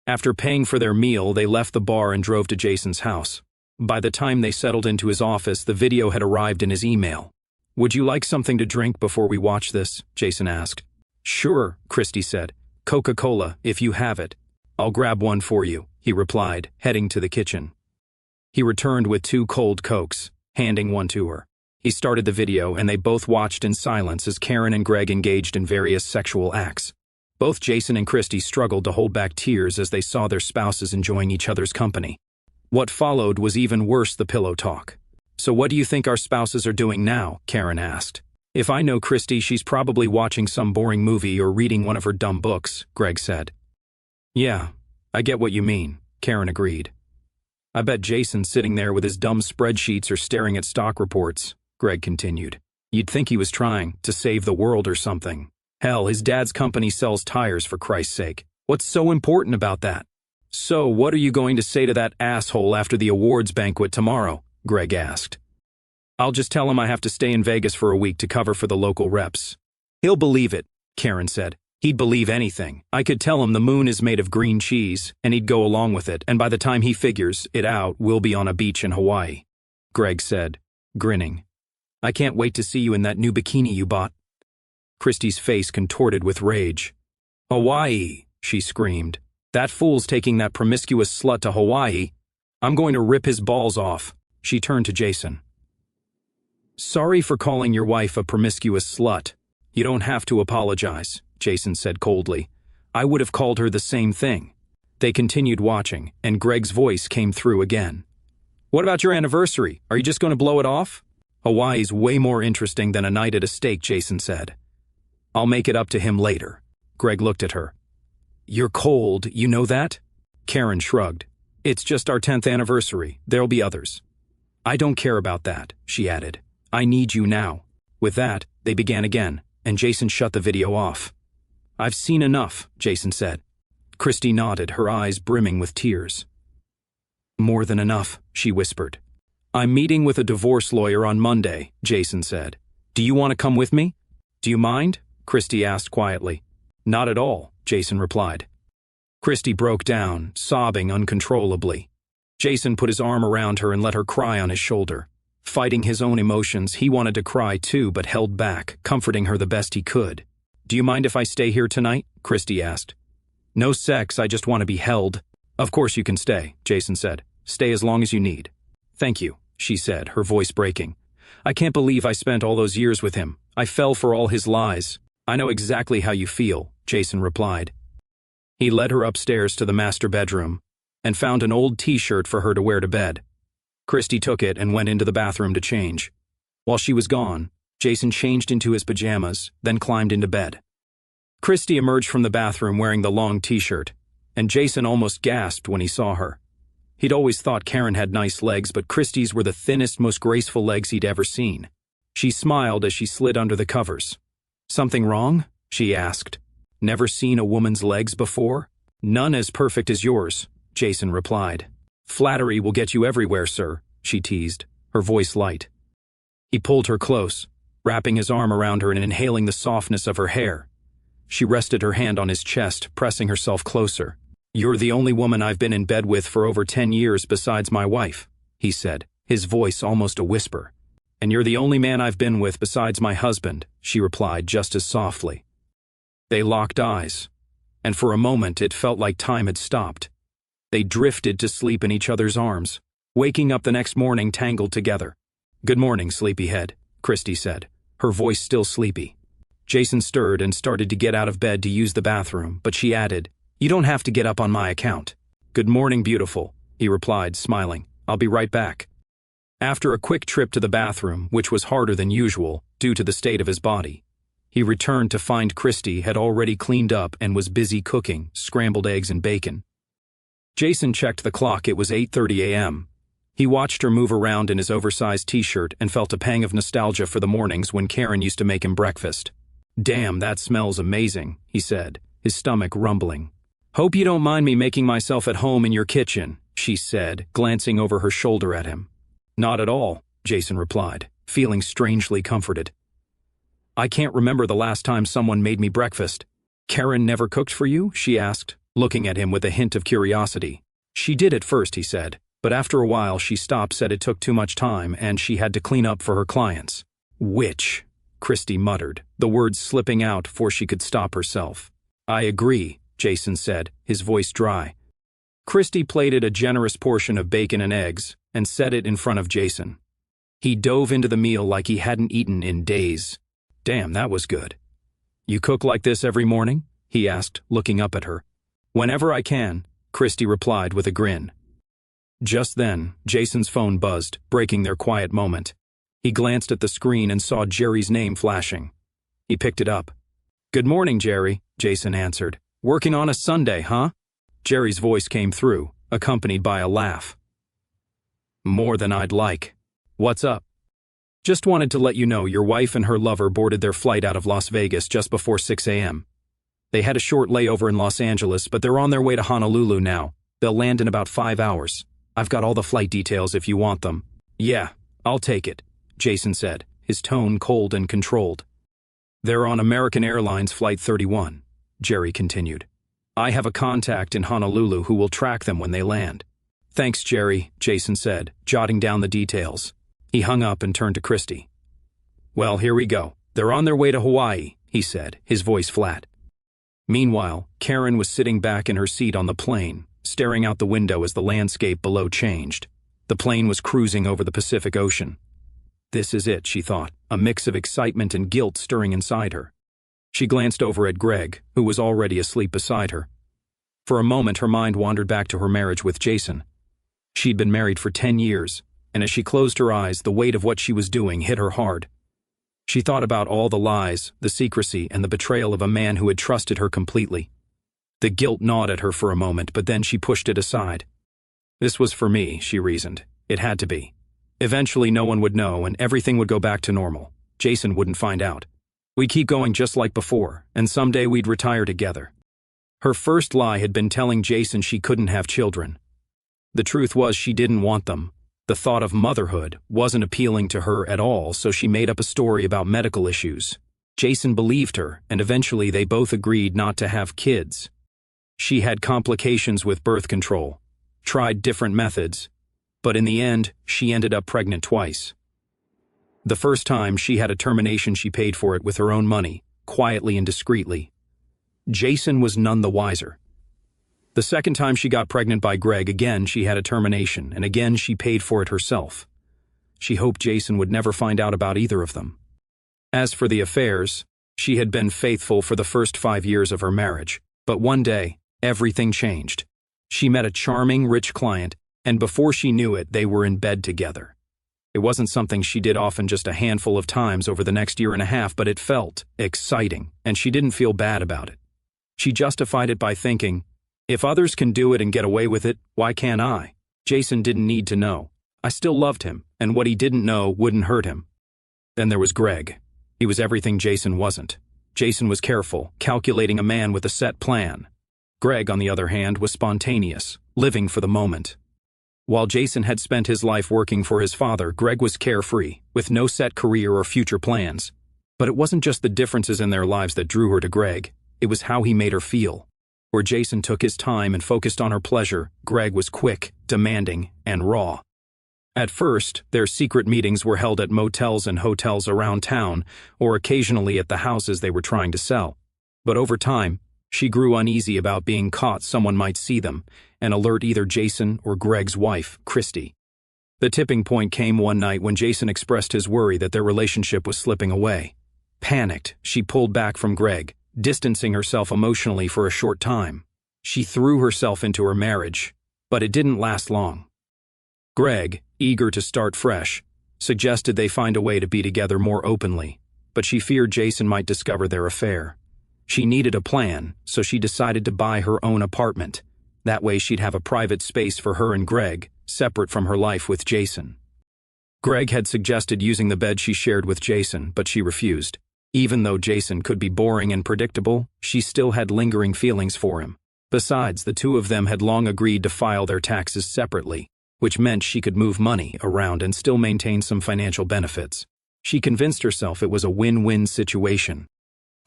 After paying for their meal, they left the bar and drove to Jason's house. By the time they settled into his office, the video had arrived in his email. "Would you like something to drink before we watch this?" Jason asked. "Sure," Christy said. "Coca-Cola, if you have it." "I'll grab one for you," he replied, heading to the kitchen. He returned with 2 cold Cokes, handing one to her. He started the video, and they both watched in silence as Karen and Greg engaged in various sexual acts. Both Jason and Christy struggled to hold back tears as they saw their spouses enjoying each other's company. What followed was even worse, the pillow talk. "So what do you think our spouses are doing now?" Karen asked. "If I know Christy, she's probably watching some boring movie or reading one of her dumb books," Greg said. "Yeah, I get what you mean," Karen agreed. "I bet Jason's sitting there with his dumb spreadsheets or staring at stock reports," Greg continued. "You'd think he was trying to save the world or something. Hell, his dad's company sells tires, for Christ's sake. What's so important about that?" "So, what are you going to say to that asshole after the awards banquet tomorrow?" Greg asked. "I'll just tell him I have to stay in Vegas for a week to cover for the local reps." "He'll believe it," Karen said. "He'd believe anything. I could tell him the moon is made of green cheese, and he'd go along with it, and by the time he figures it out, we'll be on a beach in Hawaii," Greg said, grinning. "I can't wait to see you in that new bikini you bought." Christy's face contorted with rage. "Hawaii," she screamed. "That fool's taking that promiscuous slut to Hawaii. I'm going to rip his balls off." She turned to Jason. "Sorry for calling your wife a promiscuous slut. You don't have to apologize," Jason said coldly. "I would have called her the same thing." They continued watching, and Greg's voice came through again. "What about your anniversary? Are you just going to blow it off?" "Hawaii's way more interesting than a night at a steak," Jason said. "I'll make it up to him later." Greg looked at her. "You're cold, you know that?" Karen shrugged. "It's just our 10th anniversary. There'll be others." "I don't care about that," she added. "I need you now." With that, they began again, and Jason shut the video off. "I've seen enough," Jason said. Christy nodded, her eyes brimming with tears. "More than enough," she whispered. "I'm meeting with a divorce lawyer on Monday," Jason said. "Do you want to come with me?" "Do you mind?" Christy asked quietly. "Not at all," Jason replied. Christy broke down, sobbing uncontrollably. Jason put his arm around her and let her cry on his shoulder. Fighting his own emotions, he wanted to cry too, but held back, comforting her the best he could. "Do you mind if I stay here tonight?" Christy asked. "No sex, I just want to be held." "Of course you can stay," Jason said. "Stay as long as you need." "Thank you," she said, her voice breaking. "I can't believe I spent all those years with him. I fell for all his lies." "I know exactly how you feel," Jason replied. He led her upstairs to the master bedroom and found an old t-shirt for her to wear to bed. Christy took it and went into the bathroom to change. While she was gone, Jason changed into his pajamas, then climbed into bed. Christy emerged from the bathroom wearing the long t-shirt, and Jason almost gasped when he saw her. He'd always thought Karen had nice legs, but Christy's were the thinnest, most graceful legs he'd ever seen. She smiled as she slid under the covers. "Something wrong?" she asked. "Never seen a woman's legs before?" "None as perfect as yours," Jason replied. "Flattery will get you everywhere, sir," she teased, her voice light. He pulled her close, wrapping his arm around her and inhaling the softness of her hair. She rested her hand on his chest, pressing herself closer. "You're the only woman I've been in bed with for over 10 years besides my wife," he said, his voice almost a whisper. "And you're the only man I've been with besides my husband," she replied just as softly. They locked eyes, and for a moment it felt like time had stopped. They drifted to sleep in each other's arms, waking up the next morning tangled together. "Good morning, sleepyhead," Christy said, her voice still sleepy. Jason stirred and started to get out of bed to use the bathroom, but she added, "You don't have to get up on my account." "Good morning, beautiful," he replied, smiling. "I'll be right back." After a quick trip to the bathroom, which was harder than usual due to the state of his body, he returned to find Christy had already cleaned up and was busy cooking scrambled eggs and bacon. Jason checked the clock. It was 8:30 a.m. He watched her move around in his oversized t-shirt and felt a pang of nostalgia for the mornings when Karen used to make him breakfast. "Damn, that smells amazing," he said, his stomach rumbling. "Hope you don't mind me making myself at home in your kitchen," she said, glancing over her shoulder at him. "Not at all," Jason replied, feeling strangely comforted. "I can't remember the last time someone made me breakfast." "Karen never cooked for you?" she asked, looking at him with a hint of curiosity. She did at first, he said, but after a while she stopped, said it took too much time and she had to clean up for her clients. Which? Christy muttered, the words slipping out before she could stop herself. I agree, Jason said, his voice dry. Christy plated a generous portion of bacon and eggs and set it in front of Jason. He dove into the meal like he hadn't eaten in days. Damn, that was good. You cook like this every morning? He asked, looking up at her. Whenever I can, Christy replied with a grin. Just then, Jason's phone buzzed, breaking their quiet moment. He glanced at the screen and saw Jerry's name flashing. He picked it up. Good morning, Jerry, Jason answered. Working on a Sunday, huh? Jerry's voice came through, accompanied by a laugh. More than I'd like. What's up? Just wanted to let you know your wife and her lover boarded their flight out of Las Vegas just before 6 a.m. They had a short layover in Los Angeles, but they're on their way to Honolulu now. They'll land in about 5 hours. I've got all the flight details if you want them. Yeah, I'll take it, Jason said, his tone cold and controlled. They're on American Airlines Flight 31, Jerry continued. I have a contact in Honolulu who will track them when they land. Thanks, Jerry, Jason said, jotting down the details. He hung up and turned to Christy. Well, here we go. They're on their way to Hawaii, he said, his voice flat. Meanwhile, Karen was sitting back in her seat on the plane, staring out the window as the landscape below changed. The plane was cruising over the Pacific Ocean. This is it, she thought, a mix of excitement and guilt stirring inside her. She glanced over at Greg, who was already asleep beside her. For a moment, her mind wandered back to her marriage with Jason. She'd been married for 10 years, and as she closed her eyes, the weight of what she was doing hit her hard. She thought about all the lies, the secrecy, and the betrayal of a man who had trusted her completely. The guilt gnawed at her for a moment, but then she pushed it aside. This was for me, she reasoned. It had to be. Eventually no one would know and everything would go back to normal. Jason wouldn't find out. We'd keep going just like before, and someday we'd retire together. Her first lie had been telling Jason she couldn't have children. The truth was she didn't want them. The thought of motherhood wasn't appealing to her at all, so she made up a story about medical issues. Jason believed her, and eventually they both agreed not to have kids. She had complications with birth control, tried different methods, but in the end, she ended up pregnant twice. The first time, she had a termination. She paid for it with her own money, quietly and discreetly. Jason was none the wiser. The second time she got pregnant by Greg, again she had a termination, and again she paid for it herself. She hoped Jason would never find out about either of them. As for the affairs, she had been faithful for the first 5 years of her marriage, but one day, everything changed. She met a charming, rich client, and before she knew it, they were in bed together. It wasn't something she did often, just a handful of times over the next year and a half, but it felt exciting, and she didn't feel bad about it. She justified it by thinking, if others can do it and get away with it, why can't I? Jason didn't need to know. I still loved him, and what he didn't know wouldn't hurt him. Then there was Greg. He was everything Jason wasn't. Jason was careful, calculating, a man with a set plan. Greg, on the other hand, was spontaneous, living for the moment. While Jason had spent his life working for his father, Greg was carefree, with no set career or future plans. But it wasn't just the differences in their lives that drew her to Greg, it was how he made her feel. Where Jason took his time and focused on her pleasure, Greg was quick, demanding, and raw. At first, their secret meetings were held at motels and hotels around town, or occasionally at the houses they were trying to sell. But over time, she grew uneasy about being caught. Someone might see them and alert either Jason or Greg's wife, Christy. The tipping point came one night when Jason expressed his worry that their relationship was slipping away. Panicked, she pulled back from Greg, distancing herself emotionally for a short time. She threw herself into her marriage, but it didn't last long. Greg, eager to start fresh, suggested they find a way to be together more openly, but she feared Jason might discover their affair. She needed a plan, so she decided to buy her own apartment. That way she'd have a private space for her and Greg, separate from her life with Jason. Greg had suggested using the bed she shared with Jason, but she refused. Even though Jason could be boring and predictable, she still had lingering feelings for him. Besides, the two of them had long agreed to file their taxes separately, which meant she could move money around and still maintain some financial benefits. She convinced herself it was a win-win situation.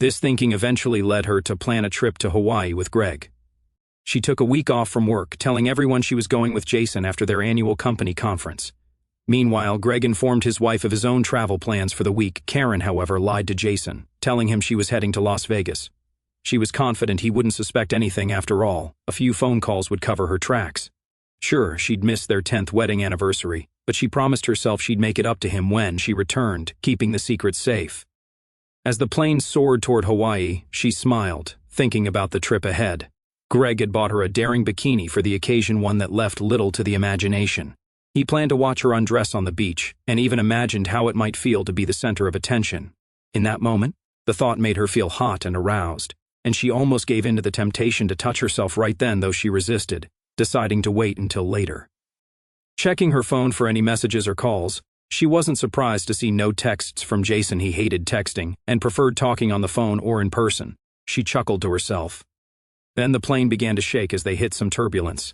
This thinking eventually led her to plan a trip to Hawaii with Greg. She took a week off from work, telling everyone she was going with Jason after their annual company conference. Meanwhile, Greg informed his wife of his own travel plans for the week. Karen, however, lied to Jason, telling him she was heading to Las Vegas. She was confident he wouldn't suspect anything after all. A few phone calls would cover her tracks. Sure, she'd missed their 10th wedding anniversary, but she promised herself she'd make it up to him when she returned, keeping the secret safe. As the plane soared toward Hawaii, she smiled, thinking about the trip ahead. Greg had bought her a daring bikini for the occasion, one that left little to the imagination. He planned to watch her undress on the beach, and even imagined how it might feel to be the center of attention. In that moment, the thought made her feel hot and aroused, and she almost gave in to the temptation to touch herself right then, though she resisted, deciding to wait until later. Checking her phone for any messages or calls, she wasn't surprised to see no texts from Jason. He hated texting and preferred talking on the phone or in person. She chuckled to herself. Then the plane began to shake as they hit some turbulence.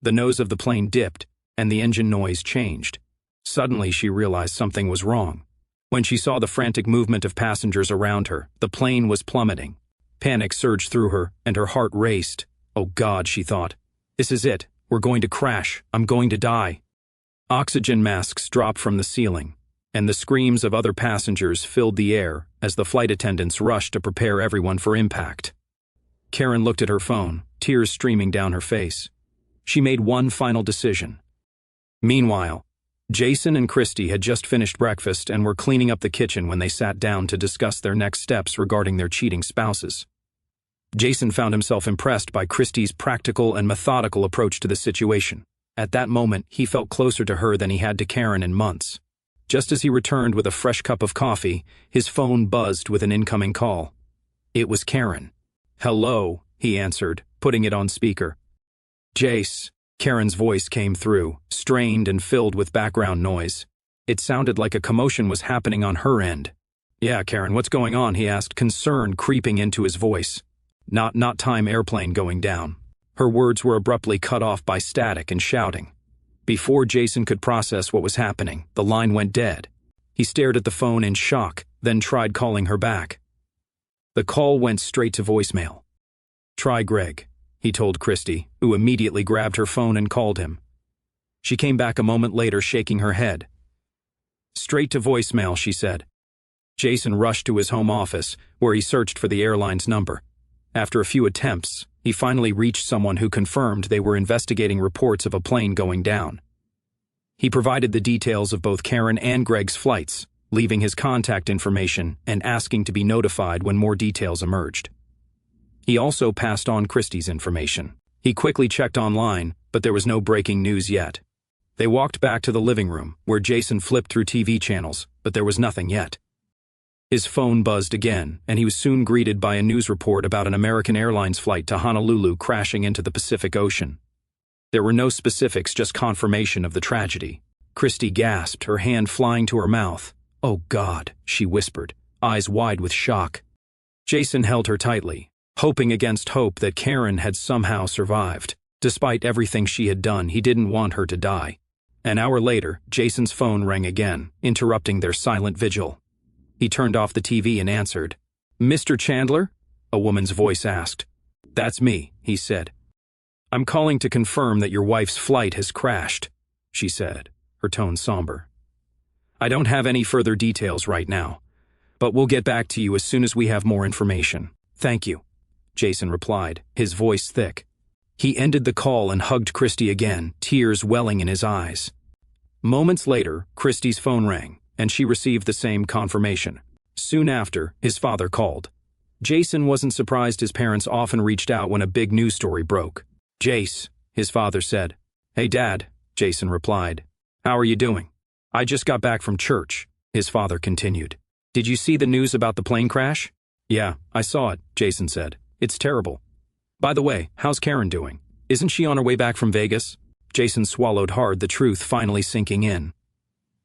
The nose of the plane dipped, and the engine noise changed. Suddenly, she realized something was wrong. When she saw the frantic movement of passengers around her, the plane was plummeting. Panic surged through her, and her heart raced. Oh God, she thought. This is it. We're going to crash. I'm going to die. Oxygen masks dropped from the ceiling, and the screams of other passengers filled the air as the flight attendants rushed to prepare everyone for impact. Karen looked at her phone, tears streaming down her face. She made one final decision. Meanwhile, Jason and Christy had just finished breakfast and were cleaning up the kitchen when they sat down to discuss their next steps regarding their cheating spouses. Jason found himself impressed by Christy's practical and methodical approach to the situation. At that moment, he felt closer to her than he had to Karen in months. Just as he returned with a fresh cup of coffee, his phone buzzed with an incoming call. It was Karen. "Hello," he answered, putting it on speaker. "Jace," Karen's voice came through, strained and filled with background noise. It sounded like a commotion was happening on her end. "Yeah, Karen, what's going on?" he asked, concern creeping into his voice. Not time airplane going down." Her words were abruptly cut off by static and shouting. Before Jason could process what was happening, the line went dead. He stared at the phone in shock, then tried calling her back. The call went straight to voicemail. "Try Greg," he told Christy, who immediately grabbed her phone and called him. She came back a moment later, shaking her head. "Straight to voicemail," she said. Jason rushed to his home office, where he searched for the airline's number. After a few attempts, he finally reached someone who confirmed they were investigating reports of a plane going down. He provided the details of both Karen and Greg's flights, leaving his contact information and asking to be notified when more details emerged. He also passed on Christy's information. He quickly checked online, but there was no breaking news yet. They walked back to the living room, where Jason flipped through TV channels, but there was nothing yet. His phone buzzed again, and he was soon greeted by a news report about an American Airlines flight to Honolulu crashing into the Pacific Ocean. There were no specifics, just confirmation of the tragedy. Christy gasped, her hand flying to her mouth. "Oh God," she whispered, eyes wide with shock. Jason held her tightly, hoping against hope that Karen had somehow survived. Despite everything she had done, he didn't want her to die. An hour later, Jason's phone rang again, interrupting their silent vigil. He turned off the TV and answered. "Mr. Chandler?" a woman's voice asked. "That's me," he said. "I'm calling to confirm that your wife's flight has crashed," she said, her tone somber. "I don't have any further details right now, but we'll get back to you as soon as we have more information. Thank you," Jason replied, his voice thick. He ended the call and hugged Christy again, tears welling in his eyes. Moments later, Christy's phone rang, and she received the same confirmation. Soon after, his father called. Jason wasn't surprised. His parents often reached out when a big news story broke. "Jace," his father said. "Hey, Dad," Jason replied. "How are you doing?" "I just got back from church," his father continued. "Did you see the news about the plane crash?" "Yeah, I saw it," Jason said. "It's terrible. By the way, how's Karen doing? Isn't she on her way back from Vegas?" Jason swallowed hard, the truth finally sinking in.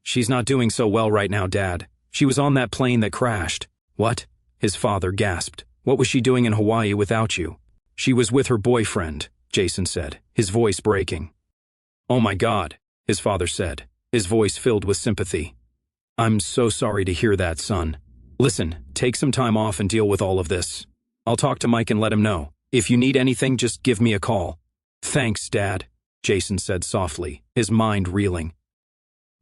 "She's not doing so well right now, Dad. She was on that plane that crashed." "What?" his father gasped. "What was she doing in Hawaii without you?" "She was with her boyfriend," Jason said, his voice breaking. "Oh my God," his father said, his voice filled with sympathy. "I'm so sorry to hear that, son. Listen, take some time off and deal with all of this. I'll talk to Mike and let him know. If you need anything, just give me a call. Thanks, Dad, Jason said softly, his mind reeling.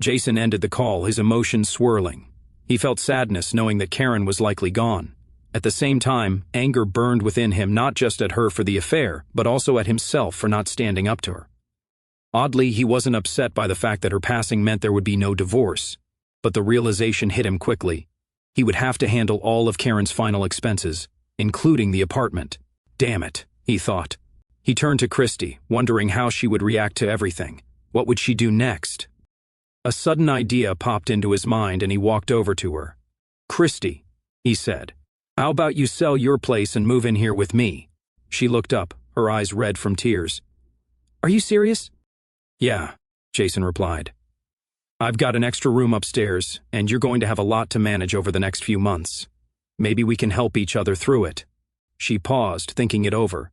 Jason ended the call, his emotions swirling. He felt sadness knowing that Karen was likely gone. At the same time, anger burned within him, not just at her for the affair, but also at himself for not standing up to her. Oddly, he wasn't upset by the fact that her passing meant there would be no divorce, but the realization hit him quickly. He would have to handle all of Karen's final expenses, including the apartment. Damn it, he thought. He turned to Christy, wondering how she would react to everything. What would she do next? A sudden idea popped into his mind and he walked over to her. "Christy," he said, "how about you sell your place and move in here with me?" She looked up, her eyes red from tears. "Are you serious?" "Yeah," Jason replied. "I've got an extra room upstairs, and you're going to have a lot to manage over the next few months. Maybe we can help each other through it." She paused, thinking it over.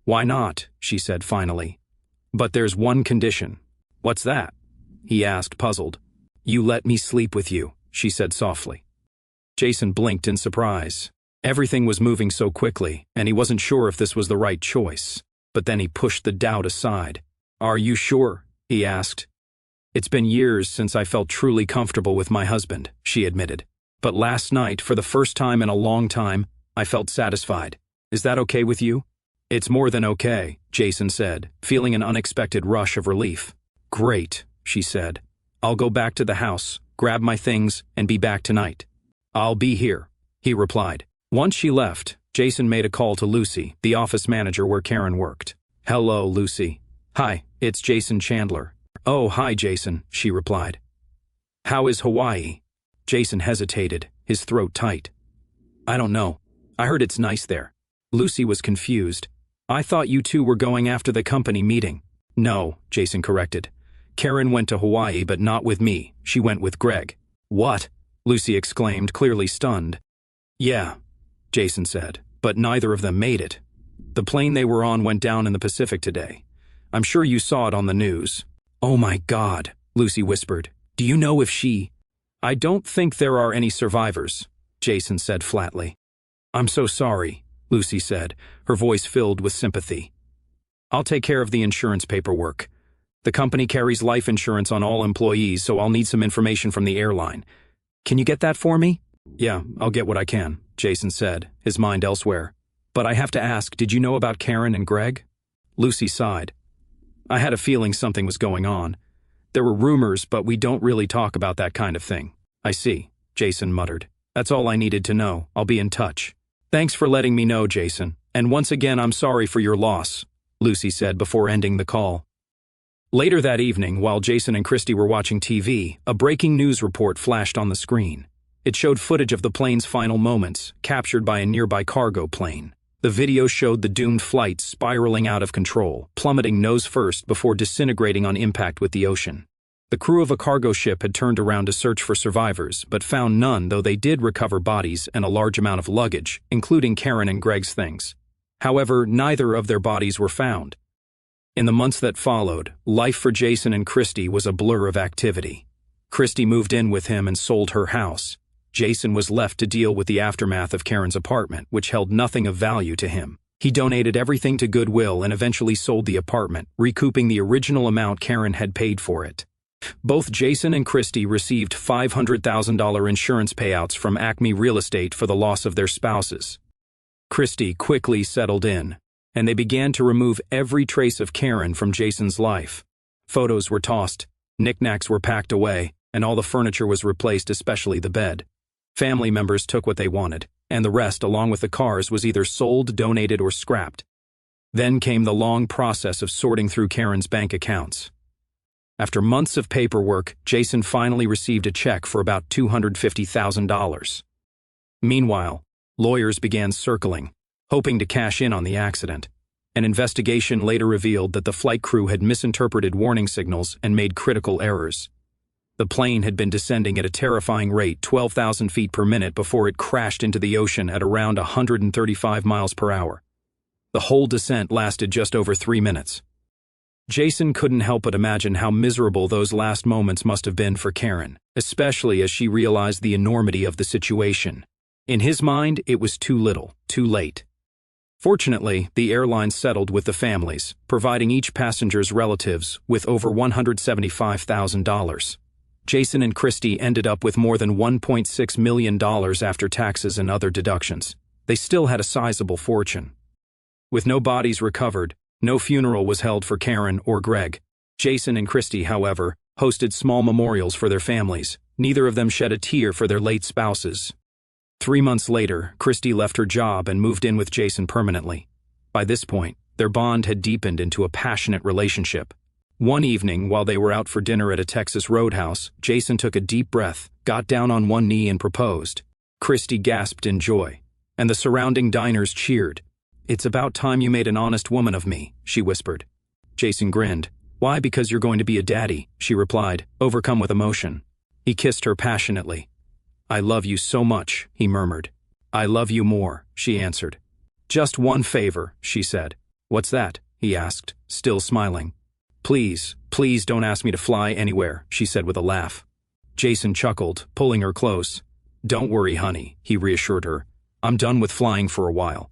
"Why not?" she said finally. "But there's one condition." "What's that?" he asked, puzzled. "You let me sleep with you," she said softly. Jason blinked in surprise. Everything was moving so quickly, and he wasn't sure if this was the right choice. But then he pushed the doubt aside. "Are you sure?" he asked. "It's been years since I felt truly comfortable with my husband," she admitted. "But last night, for the first time in a long time, I felt satisfied. Is that okay with you?" "It's more than okay," Jason said, feeling an unexpected rush of relief. "Great," she said. "I'll go back to the house, grab my things, and be back tonight." "I'll be here," he replied. Once she left, Jason made a call to Lucy, the office manager where Karen worked. "Hello, Lucy." "Hi, it's Jason Chandler." "Oh, hi, Jason," she replied. "How is Hawaii?" Jason hesitated, his throat tight. "I don't know. I heard it's nice there." Lucy was confused. "I thought you two were going after the company meeting." "No," Jason corrected. "Karen went to Hawaii, but not with me. She went with Greg." "What?" Lucy exclaimed, clearly stunned. "Yeah," Jason said, "but neither of them made it. The plane they were on went down in the Pacific today. I'm sure you saw it on the news." "Oh my God," Lucy whispered. "Do you know if she—" "I don't think there are any survivors," Jason said flatly. "I'm so sorry," Lucy said, her voice filled with sympathy. "I'll take care of the insurance paperwork. The company carries life insurance on all employees, so I'll need some information from the airline. Can you get that for me?" "Yeah, I'll get what I can," Jason said, his mind elsewhere. "But I have to ask, did you know about Karen and Greg?" Lucy sighed. "I had a feeling something was going on. There were rumors, but we don't really talk about that kind of thing." "I see," Jason muttered. "That's all I needed to know. I'll be in touch." "Thanks for letting me know, Jason. And once again, I'm sorry for your loss," Lucy said before ending the call. Later that evening, while Jason and Christy were watching TV, a breaking news report flashed on the screen. It showed footage of the plane's final moments, captured by a nearby cargo plane. The video showed the doomed flight spiraling out of control, plummeting nose first before disintegrating on impact with the ocean. The crew of a cargo ship had turned around to search for survivors, but found none, though they did recover bodies and a large amount of luggage, including Karen and Greg's things. However, neither of their bodies were found. In the months that followed, life for Jason and Christy was a blur of activity. Christy moved in with him and sold her house. Jason was left to deal with the aftermath of Karen's apartment, which held nothing of value to him. He donated everything to Goodwill and eventually sold the apartment, recouping the original amount Karen had paid for it. Both Jason and Christy received $500,000 insurance payouts from Acme Real Estate for the loss of their spouses. Christy quickly settled in, and they began to remove every trace of Karen from Jason's life. Photos were tossed, knickknacks were packed away, and all the furniture was replaced, especially the bed. Family members took what they wanted, and the rest, along with the cars, was either sold, donated, or scrapped. Then came the long process of sorting through Karen's bank accounts. After months of paperwork, Jason finally received a check for about $250,000. Meanwhile, lawyers began circling, hoping to cash in on the accident. An investigation later revealed that the flight crew had misinterpreted warning signals and made critical errors. The plane had been descending at a terrifying rate, 12,000 feet per minute, before it crashed into the ocean at around 135 miles per hour. The whole descent lasted just over 3 minutes. Jason couldn't help but imagine how miserable those last moments must have been for Karen, especially as she realized the enormity of the situation. In his mind, it was too little, too late. Fortunately, the airline settled with the families, providing each passenger's relatives with over $175,000. Jason and Christy ended up with more than $1.6 million after taxes and other deductions. They still had a sizable fortune. With no bodies recovered, no funeral was held for Karen or Greg. Jason and Christy, however, hosted small memorials for their families. Neither of them shed a tear for their late spouses. 3 months later, Christy left her job and moved in with Jason permanently. By this point, their bond had deepened into a passionate relationship. One evening, while they were out for dinner at a Texas roadhouse, Jason took a deep breath, got down on one knee and proposed. Christy gasped in joy, and the surrounding diners cheered. "It's about time you made an honest woman of me," she whispered. Jason grinned. "Why, because you're going to be a daddy," she replied, overcome with emotion. He kissed her passionately. "I love you so much," he murmured. "I love you more," she answered. "Just one favor," she said. "What's that?" he asked, still smiling. "Please, please don't ask me to fly anywhere," she said with a laugh. Jason chuckled, pulling her close. "Don't worry, honey," he reassured her. "I'm done with flying for a while.